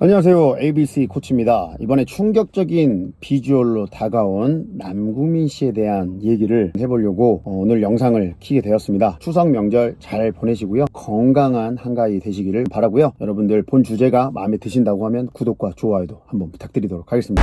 안녕하세요, ABC 코치입니다. 이번에 충격적인 비주얼로 다가온 남궁민 씨에 대한 얘기를 해보려고 오늘 영상을 켜게 되었습니다. 추석 명절 잘 보내시고요, 건강한 한가위 되시기를 바라고요. 여러분들 본 주제가 마음에 드신다고 하면 구독과 좋아요도 한번 부탁드리도록 하겠습니다.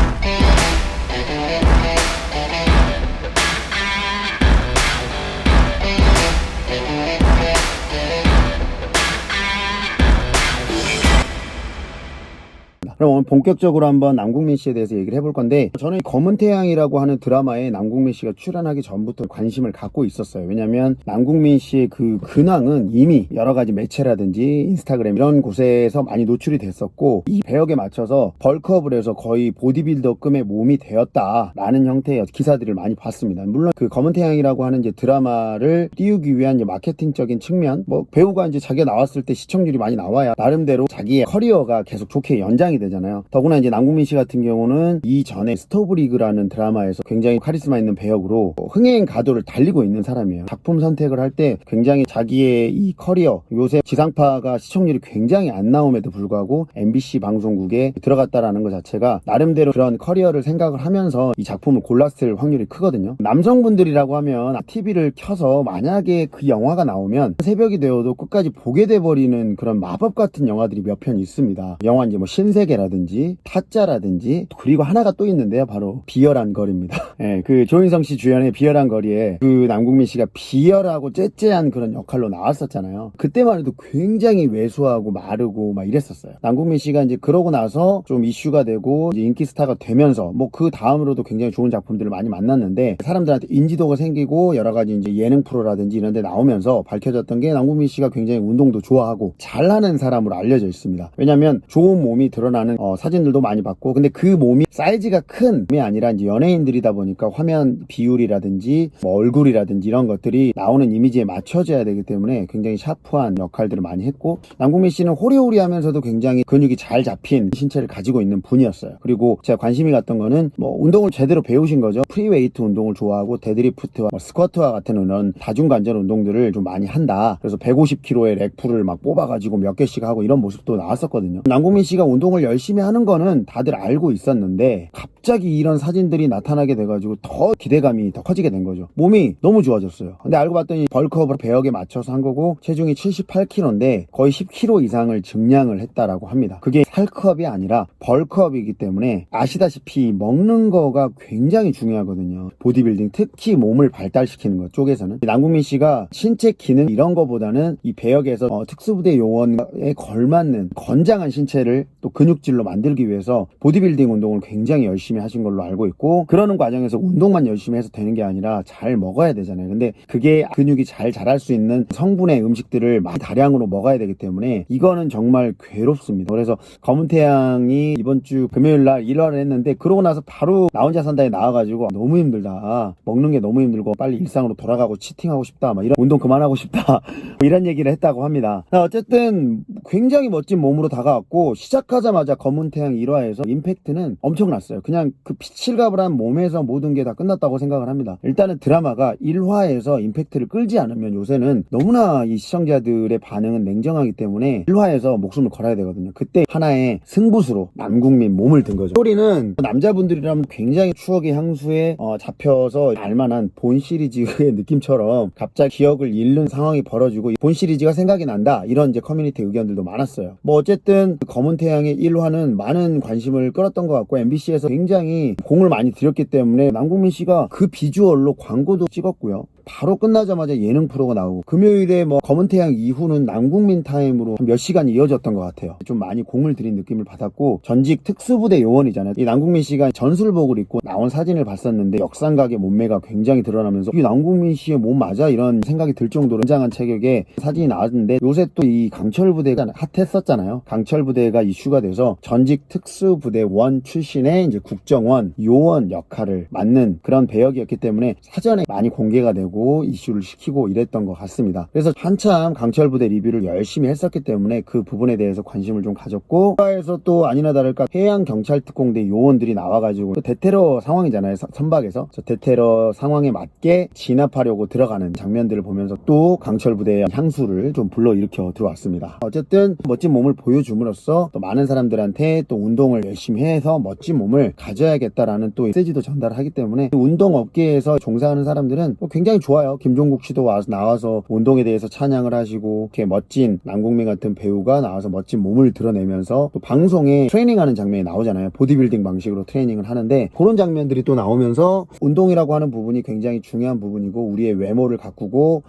그럼 오늘 본격적으로 한번 남궁민 씨에 대해서 얘기를 해볼 건데, 저는 검은태양이라고 하는 드라마에 남궁민 씨가 출연하기 전부터 관심을 갖고 있었어요. 왜냐면 남궁민 씨의 그 근황은 이미 여러 가지 매체라든지 인스타그램 이런 곳에서 많이 노출이 됐었고, 이 배역에 맞춰서 벌크업을 해서 거의 보디빌더급의 몸이 되었다라는 형태의 기사들을 많이 봤습니다. 물론 그 검은태양이라고 하는 이제 드라마를 띄우기 위한 이제 마케팅적인 측면, 배우가 이제 자기가 나왔을 때 시청률이 많이 나와야 나름대로 자기의 커리어가 계속 좋게 연장이 되잖아요. 더구나 이제 남궁민 씨 같은 경우는 이전에 스토브리그라는 드라마에서 굉장히 카리스마 있는 배역으로 흥행 가도를 달리고 있는 사람이에요. 작품 선택을 할 때 굉장히 자기의 이 커리어, 요새 지상파가 시청률이 굉장히 안 나옴에도 불구하고 MBC 방송국에 들어갔다라는 것 자체가 나름대로 그런 커리어를 생각을 하면서 이 작품을 골랐을 확률이 크거든요. 남성분들이라고 하면 TV를 켜서 만약에 그 영화가 나오면 새벽이 되어도 끝까지 보게 돼버리는 그런 마법 같은 영화들이 몇 편 있습니다. 영화 이제 신세계라든지 타짜라든지, 그리고 하나가 또 있는데요, 바로 비열한 거리입니다. 예, 그 조인성 씨 주연의 비열한 거리에 그 남궁민 씨가 비열하고 째째한 그런 역할로 나왔었잖아요. 그때만 해도 굉장히 왜소하고 마르고 막 이랬었어요. 남궁민 씨가 이제 그러고 나서 좀 이슈가 되고 이제 인기 스타가 되면서 그 다음으로도 굉장히 좋은 작품들을 많이 만났는데, 사람들한테 인지도가 생기고 여러 가지 이제 예능 프로라든지 이런 데 나오면서 밝혀졌던 게 남궁민 씨가 굉장히 운동도 좋아하고 잘하는 사람으로 알려져 있습니다. 왜냐면 좋은 몸이 드러나는 사진들도 많이 봤고, 근데 그 몸이 사이즈가 큰 몸이 아니라 이제 연예인들이다 보니까 화면 비율이라든지 얼굴이라든지 이런 것들이 나오는 이미지에 맞춰져야 되기 때문에 굉장히 샤프한 역할들을 많이 했고, 남궁민 씨는 호리호리하면서도 굉장히 근육이 잘 잡힌 신체를 가지고 있는 분이었어요. 그리고 제가 관심이 갔던 거는 운동을 제대로 배우신 거죠. 프리웨이트 운동을 좋아하고 데드리프트와 스쿼트와 같은 이런 다중관절 운동들을 좀 많이 한다. 그래서 150kg의 렉풀을 막 뽑아가지고 몇 개씩 하고 이런 모습도 나왔었거든요. 남궁민 씨가 운동을 열심히 하는 거는 다들 알고 있었는데, 갑자기 이런 사진들이 나타나게 돼가지고 더 기대감이 더 커지게 된 거죠. 몸이 너무 좋아졌어요. 근데 알고 봤더니 벌크업을 배역에 맞춰서 한 거고, 체중이 78kg인데 거의 10kg 이상을 증량을 했다라고 합니다. 그게 살크업이 아니라 벌크업이기 때문에, 아시다시피 먹는 거가 굉장히 중요하거든요. 보디빌딩, 특히 몸을 발달시키는 것 쪽에서는 남궁민 씨가 신체 기능 이런 거보다는 이 배역에서 특수부대 요원에 걸맞는 건장한 신체를 또 근육질로 만들기 위해서 보디빌딩 운동을 굉장히 열심히 하신 걸로 알고 있고, 그러는 과정에서 운동만 열심히 해서 되는 게 아니라 잘 먹어야 되잖아요. 근데 그게 근육이 잘 자랄 수 있는 성분의 음식들을 많이 다량으로 먹어야 되기 때문에 이거는 정말 괴롭습니다. 그래서 검은태양이 이번 주 금요일날 1화를 했는데, 그러고 나서 바로 나 혼자 산다에 나와가지고 너무 힘들다, 먹는 게 너무 힘들고 빨리 일상으로 돌아가고 치팅하고 싶다, 막 이런, 운동 그만하고 싶다 이런 얘기를 했다고 합니다. 어쨌든 굉장히 멋진 몸으로 다가왔고, 시작하자마자 검은태양 1화에서 임팩트는 엄청났어요. 그냥 그 피칠갑을 한 몸에서 모든 게 다 끝났다고 생각을 합니다. 일단은 드라마가 1화에서 임팩트를 끌지 않으면 요새는 너무나 이 시청자들의 반응은 냉정하기 때문에 1화에서 목숨을 걸어야 되거든요. 그때 하나의 승부수로 남궁민 몸을 든 거죠. 스토리는 남자분들이라면 굉장히 추억의 향수에 잡혀서 알만한 본 시리즈의 느낌처럼 갑자기 기억을 잃는 상황이 벌어지고 본 시리즈가 생각이 난다, 이런 이제 커뮤니티 의견들도 많았어요. 어쨌든 검은태양의 1화는 많은 관심을 끌었던 것 같고, MBC에서 굉장히 공을 많이 들였기 때문에 남궁민 씨가 그 비주얼로 광고도 찍었고요. 바로 끝나자마자 예능 프로가 나오고, 금요일에 검은태양 이후는 남궁민 타임으로 몇 시간 이어졌던 것 같아요. 좀 많이 공을 들인 느낌을 받았고, 전직 특수부대 요원이잖아요. 이 남궁민 씨가 전술복을 입고 나온 사진을 봤었는데 역삼각의 몸매가 굉장히 드러나면서 이 남궁민 씨의 몸 맞아? 이런 생각이 들 정도로 굉장한 체격의 사진이 나왔는데, 요새 또 이 강철부대가 핫했었잖아요. 강철부대가 이슈가 돼서 전직 특수부대원 출신의 이제 국정원 요원 역할을 맡는 그런 배역이었기 때문에 사전에 많이 공개가 되고, 가지고 이슈를 시키고 이랬던 것 같습니다. 그래서 한참 강철 부대 리뷰를 열심히 했었기 때문에 그 부분에 대해서 관심을 좀 가졌고, 그래서 또 아니나 다를까 해양경찰특공대 요원들이 나와가지고 또 대테러 상황이잖아요. 선박에서 대테러 상황에 맞게 진압하려고 들어가는 장면들을 보면서 또 강철 부대의 향수를 좀 불러일으켜 들어왔습니다. 어쨌든 멋진 몸을 보여줌으로써 또 많은 사람들한테 또 운동을 열심히 해서 멋진 몸을 가져야겠다라는 또 메시지도 전달하기 때문에 운동 업계에서 종사하는 사람들은 굉장히 좋아요. 김종국 씨도 나와서 운동에 대해서 찬양을 하시고, 이렇게 멋진 남궁민 같은 배우가 나와서 멋진 몸을 드러내면서 또 방송에 트레이닝하는 장면이 나오잖아요. 보디빌딩 방식으로 트레이닝을 하는데 그런 장면들이 또 나오면서 운동이라고 하는 부분이 굉장히 중요한 부분이고, 우리의 외모를 가꾸고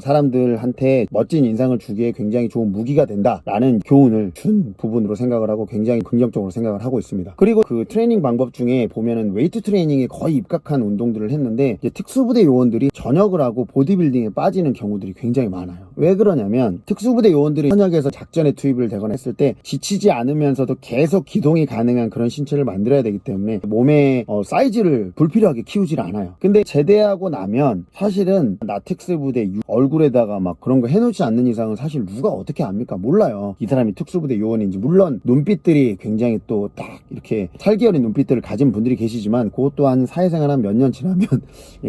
사람들한테 멋진 인상을 주기에 굉장히 좋은 무기가 된다라는 교훈을 준 부분으로 생각을 하고 굉장히 긍정적으로 생각을 하고 있습니다. 그리고 그 트레이닝 방법 중에 보면은 웨이트 트레이닝에 거의 입각한 운동들을 했는데, 이제 특수부대 요원들이 전역을 하고 보디빌딩에 빠지는 경우들이 굉장히 많아요. 왜 그러냐면 특수부대 요원들이 현역에서 작전에 투입을 되거나 했을 때 지치지 않으면서도 계속 기동이 가능한 그런 신체를 만들어야 되기 때문에 몸의 사이즈를 불필요하게 키우질 않아요. 근데 제대하고 나면 사실은 나 특수부대 얼굴에다가 막 그런 거 해놓지 않는 이상은 사실 누가 어떻게 압니까? 몰라요. 이 사람이 특수부대 요원인지. 물론 눈빛들이 굉장히 또 딱 이렇게 살기어린 눈빛들을 가진 분들이 계시지만 그것 또한 사회생활 한 몇 년 지나면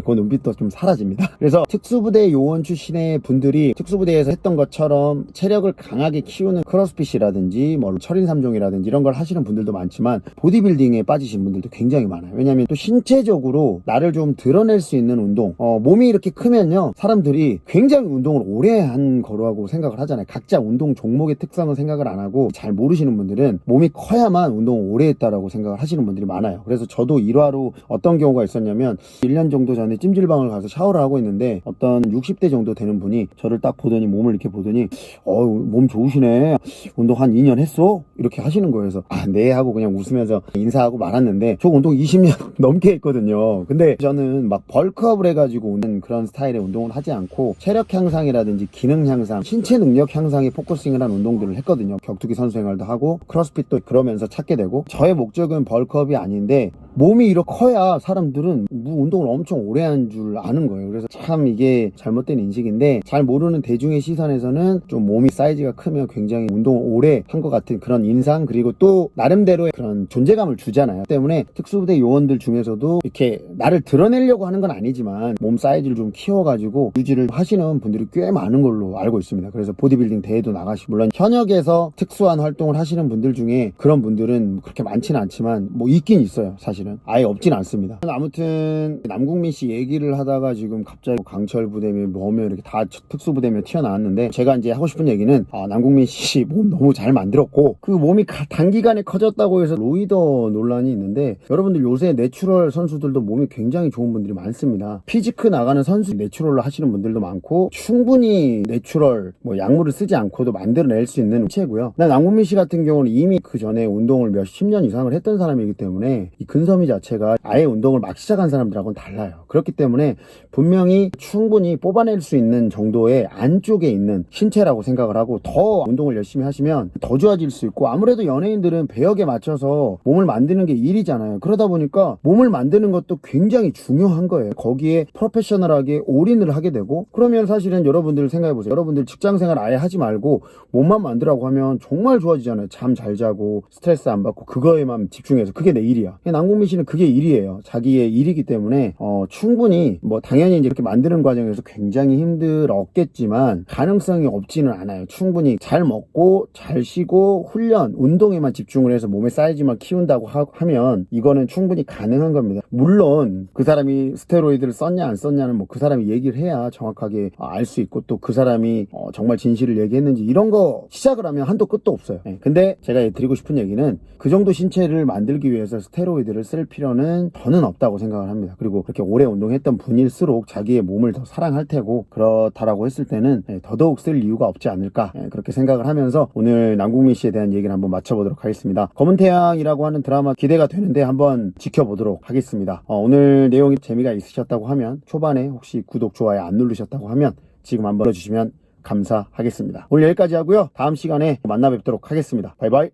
그 눈빛도 좀 사라집니다. 그래서 특수부대 요원 출신의 분들이 특수부대에서 했던 것처럼 체력을 강하게 키우는 크로스핏이라든지 뭐 철인 3종이라든지 이런 걸 하시는 분들도 많지만 보디빌딩에 빠지신 분들도 굉장히 많아요. 왜냐하면 또 신체적으로 나를 좀 드러낼 수 있는 운동, 몸이 이렇게 크면요 사람들이 굉장히 운동을 오래 한 거라고 생각을 하잖아요. 각자 운동 종목의 특성은 생각을 안 하고, 잘 모르시는 분들은 몸이 커야만 운동을 오래 했다라고 생각을 하시는 분들이 많아요. 그래서 저도 일화로 어떤 경우가 있었냐면 1년 정도 전에 찜질방을 가서 샤워를 하고 있는데 어떤 60대 정도 되는 분이 저를 딱 보더니, 몸을 이렇게 보더니 몸 좋으시네, 운동 한 2년 했어? 이렇게 하시는 거예요. 그래서 네 하고 그냥 웃으면서 인사하고 말았는데, 저 운동 20년 넘게 했거든요. 근데 저는 막 벌크업을 해가지고 오는 그런 스타일의 운동을 하지 않고 체력 향상이라든지 기능 향상, 신체 능력 향상에 포커싱을 한 운동들을 했거든요. 격투기 선수 생활도 하고 크로스핏도 그러면서 찾게 되고, 저의 목적은 벌크업이 아닌데 몸이 이렇게 커야 사람들은 운동을 엄청 오래 한 줄 아는 거예요. 그래서 참 이게 잘못된 인식인데, 잘 모르는 대중의 시선에서는 좀 몸이 사이즈가 크면 굉장히 운동을 오래 한 것 같은 그런 인상, 그리고 또 나름대로의 그런 존재감을 주잖아요. 때문에 특수부대 요원들 중에서도 이렇게 나를 드러내려고 하는 건 아니지만 몸 사이즈를 좀 키워가지고 유지를 하시는 분들이 꽤 많은 걸로 알고 있습니다. 그래서 보디빌딩 대회도 나가시고, 물론 현역에서 특수한 활동을 하시는 분들 중에 그런 분들은 그렇게 많지는 않지만 뭐 있긴 있어요. 사실은 아예 없진 않습니다. 아무튼 남궁민 씨 얘기를 하다가 지금 갑자기 강철 부대며 뭐며 이렇게 다 특수부대며 튀어나왔는데, 제가 이제 하고 싶은 얘기는 남궁민 씨 몸 너무 잘 만들었고, 그 몸이 단기간에 커졌다고 해서 로이더 논란이 있는데, 여러분들 요새 내추럴 선수들도 몸이 굉장히 좋은 분들이 많습니다. 피지크 나가는 선수 내추럴로 하시는 분들도 많고, 충분히 내추럴 뭐 약물을 쓰지 않고도 만들어낼 수 있는 체고요. 남궁민 씨 같은 경우는 이미 그 전에 운동을 몇십 년 이상을 했던 사람이기 때문에 이 근섬유 자체가 아예 운동을 막 시작한 사람들하고는 달라요. 그렇기 때문에 분명히 충분히 뽑아낼 수 있는 정도의 안쪽에 있는 신체라고 생각을 하고, 더 운동을 열심히 하시면 더 좋아질 수 있고, 아무래도 연예인들은 배역에 맞춰서 몸을 만드는 게 일이잖아요. 그러다 보니까 몸을 만드는 것도 굉장히 중요한 거예요. 거기에 프로페셔널하게 올인을 하게 되고, 그러면 사실은 여러분들 생각해보세요. 여러분들 직장생활 아예 하지 말고 몸만 만들라고 하면 정말 좋아지잖아요. 잠 잘 자고 스트레스 안 받고 그거에만 집중해서, 그게 내 일이야. 남궁민 씨는 그게 일이에요. 자기의 일이기 때문에 충분히 뭐 당연히 이제 이렇게 만드는 과정에서 굉장히 힘들었겠지만 가능성이 없지는 않아요. 충분히 잘 먹고 잘 쉬고 훈련, 운동에만 집중을 해서 몸의 사이즈만 키운다고 하면 이거는 충분히 가능한 겁니다. 물론 그 사람이 스테로이드를 썼냐 안 썼냐는 뭐 그 사람이 얘기를 해야 정확하게 알 수 있고, 또 그 사람이 정말 진실을 얘기했는지 이런 거 시작을 하면 한도 끝도 없어요. 근데 제가 드리고 싶은 얘기는, 그 정도 신체를 만들기 위해서 스테로이드를 쓸 필요는 저는 없다고 생각을 합니다. 그리고 그렇게 오래 운동했던 분일수록 자기의 몸을 더 사랑할 테고, 그렇다라고 했을 때는 더더욱 쓸 이유가 없지 않을까, 그렇게 생각을 하면서 오늘 남궁민 씨에 대한 얘기를 한번 마쳐보도록 하겠습니다. 검은태양이라고 하는 드라마 기대가 되는데 한번 지켜보도록 하겠습니다. 오늘 내용이 재미가 있으셨다고 하면, 초반에 혹시 구독, 좋아요 안 누르셨다고 하면 지금 한번 눌러주시면 감사하겠습니다. 오늘 여기까지 하고요. 다음 시간에 만나 뵙도록 하겠습니다. 바이바이.